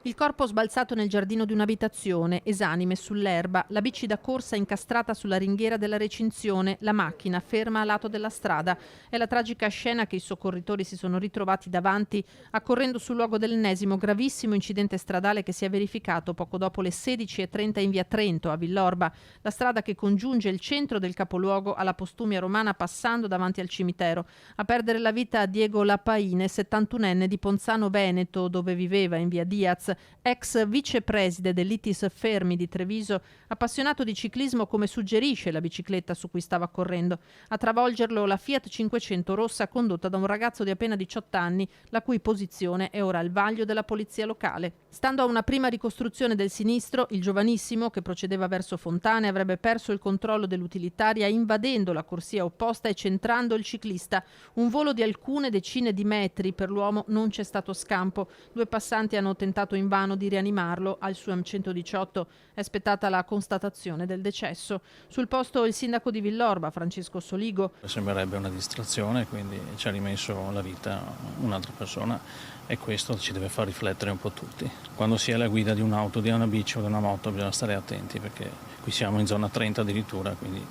Il corpo sbalzato nel giardino di un'abitazione, esanime sull'erba, la bici da corsa incastrata sulla ringhiera della recinzione, la macchina ferma a lato della strada. È la tragica scena che i soccorritori si sono ritrovati davanti accorrendo sul luogo dell'ennesimo gravissimo incidente stradale che si è verificato poco dopo le 16:30 in via Trento a Villorba, la strada che congiunge il centro del capoluogo alla Postumia Romana passando davanti al cimitero. A perdere la vita Diego Lapaine, 71enne di Ponzano Veneto, dove viveva in via Diaz, ex vicepreside dell'ITIS Fermi di Treviso, appassionato di ciclismo come suggerisce la bicicletta su cui stava correndo. A travolgerlo la Fiat 500 rossa condotta da un ragazzo di appena 18 anni, la cui posizione è ora al vaglio della polizia locale. Stando a una prima ricostruzione del sinistro, il giovanissimo, che procedeva verso Fontane, avrebbe perso il controllo dell'utilitaria invadendo la corsia opposta e centrando il ciclista. Un volo di alcune decine di metri per l'uomo non c'è stato scampo. Due passanti hanno tentato invano di rianimarlo. Al SUAM 118 è spettata la constatazione del decesso. Sul posto il sindaco di Villorba, Francesco Soligo. Sembrerebbe una distrazione, quindi ci ha rimesso la vita un'altra persona e questo ci deve far riflettere un po' tutti. Quando si è alla guida di un'auto, di una bici o di una moto bisogna stare attenti perché qui siamo in zona 30 addirittura, quindi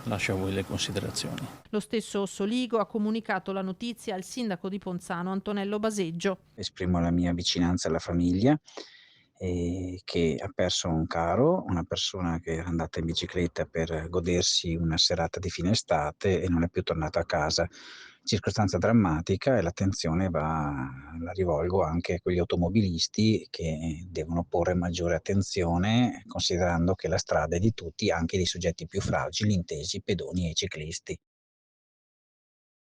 lascio a voi le considerazioni. Lo stesso Soligo ha comunicato la notizia al sindaco di Ponzano, Antonello Baseggio. Esprimo la mia vicinanza alla famiglia, che ha perso un caro, una persona che era andata in bicicletta per godersi una serata di fine estate e non è più tornato a casa. Circostanza drammatica e l'attenzione la rivolgo anche a quegli automobilisti che devono porre maggiore attenzione, considerando che la strada è di tutti, anche dei soggetti più fragili, intesi i pedoni e i ciclisti.